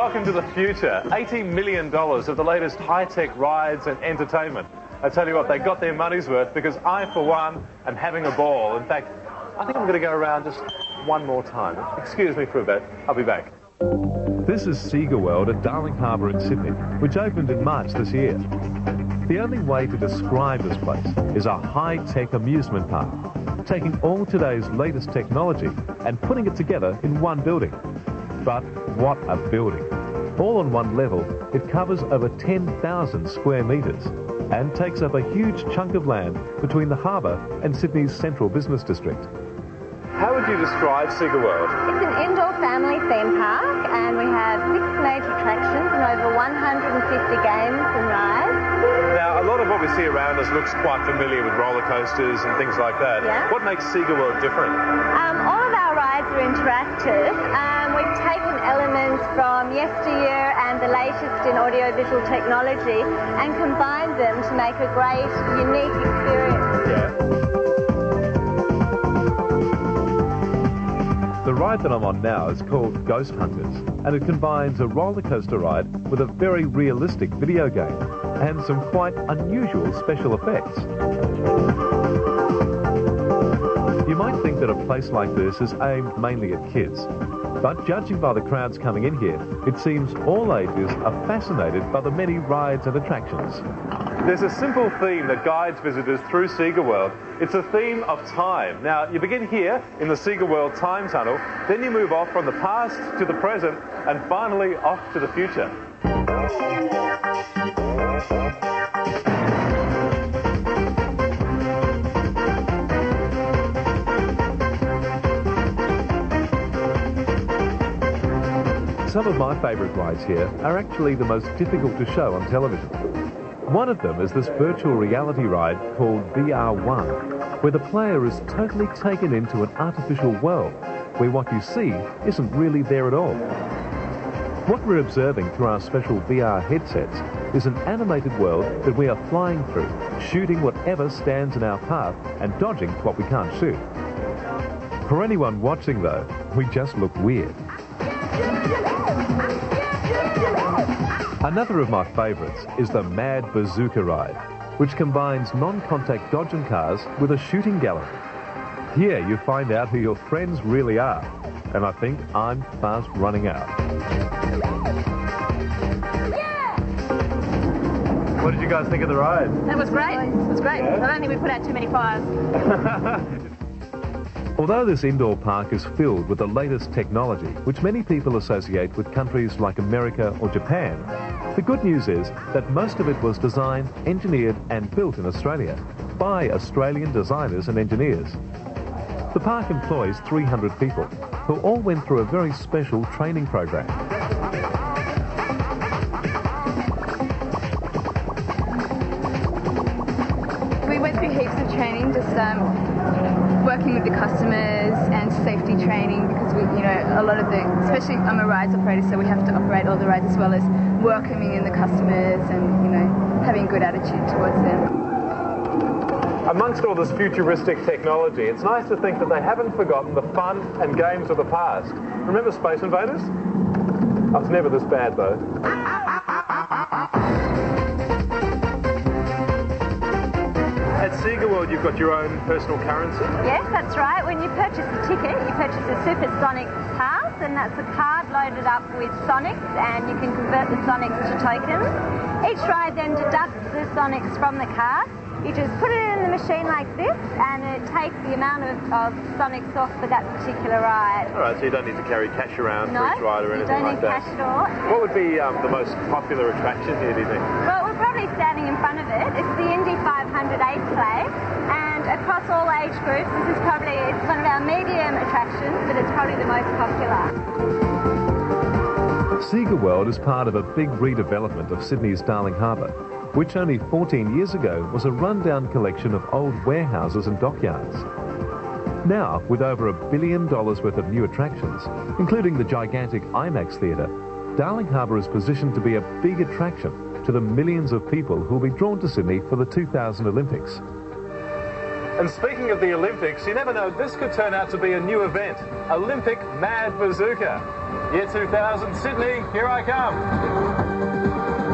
welcome to the future. $80 million of the latest high-tech rides and entertainment. I tell you what, they got their money's worth because I, for one, am having a ball. In fact, I think I'm going to go around just one more time. Excuse me for a bit. I'll be back. This is Sega World at Darling Harbour in Sydney, which opened in March this year. The only way to describe this place is a high-tech amusement park, taking all today's latest technology and putting it together in one building. But what a building. All on one level, it covers over 10,000 square metres and takes up a huge chunk of land between the harbour and Sydney's central business district. How would you describe Sega World? It's an indoor family theme park, and we have 6 major attractions and over 150 games and rides. Now, a lot of what we see around us looks quite familiar with roller coasters and things like that. Yeah. What makes Sega World different? All of our rides are interactive. We've taken elements from yesteryear and the latest in audiovisual technology and combined them to make a great, unique experience. Yeah. The ride that I'm on now is called Ghost Hunters, and it combines a roller coaster ride with a very realistic video game and some quite unusual special effects. You might think that a place like this is aimed mainly at kids, but judging by the crowds coming in here, it seems all ages are fascinated by the many rides and attractions. There's a simple theme that guides visitors through Sega World. It's a theme of time. Now, you begin here in the Sega World Time Tunnel, then you move off from the past to the present, and finally off to the future. Some of my favourite rides here are actually the most difficult to show on television. One of them is this virtual reality ride called VR1, where the player is totally taken into an artificial world, where what you see isn't really there at all. What we're observing through our special VR headsets is an animated world that we are flying through, shooting whatever stands in our path and dodging what we can't shoot. For anyone watching, though, we just look weird. Another of my favourites is the Mad Bazooka ride, which combines non-contact dodging cars with a shooting gallery. Here you find out who your friends really are, and I think I'm fast running out. What did you guys think of the ride? That was great. It was great. Yeah? I don't think we put out too many fires. Although this indoor park is filled with the latest technology, which many people associate with countries like America or Japan, the good news is that most of it was designed, engineered and built in Australia by Australian designers and engineers. The park employs 300 people who all went through a very special training program. We went through heaps of training, just working with the customers and safety training, because we, a lot of the, especially I'm a rides operator, so we have to operate all the rides as well as welcoming in the customers and, having a good attitude towards them. Amongst all this futuristic technology, it's nice to think that they haven't forgotten the fun and games of the past. Remember Space Invaders? Oh, it's never this bad, though. At Sega World, you've got your own personal currency? Yes, that's right. When you purchase a ticket, you purchase a Supersonic pass, and that's a card loaded up with Sonics, and you can convert the Sonics to tokens. Each ride then deducts the Sonics from the card. You just put it in the machine like this, and it takes the amount of Sonics off for that particular ride. All right, so you don't need to carry cash around for each ride or anything like that? No, you don't need cash at all. What would be the most popular attraction here, do you think? Well, we're probably standing in front of it. It's the Indy 500 Ace Play, and across all age groups, it's one of our medium attractions, but it's probably the most popular. Sega World is part of a big redevelopment of Sydney's Darling Harbour, which only 14 years ago was a rundown collection of old warehouses and dockyards. Now, with over $1 billion worth of new attractions, including the gigantic IMAX theatre, Darling Harbour is positioned to be a big attraction to the millions of people who will be drawn to Sydney for the 2000 Olympics. And speaking of the Olympics, you never know, this could turn out to be a new event, Olympic Mad Bazooka. Year 2000, Sydney, here I come.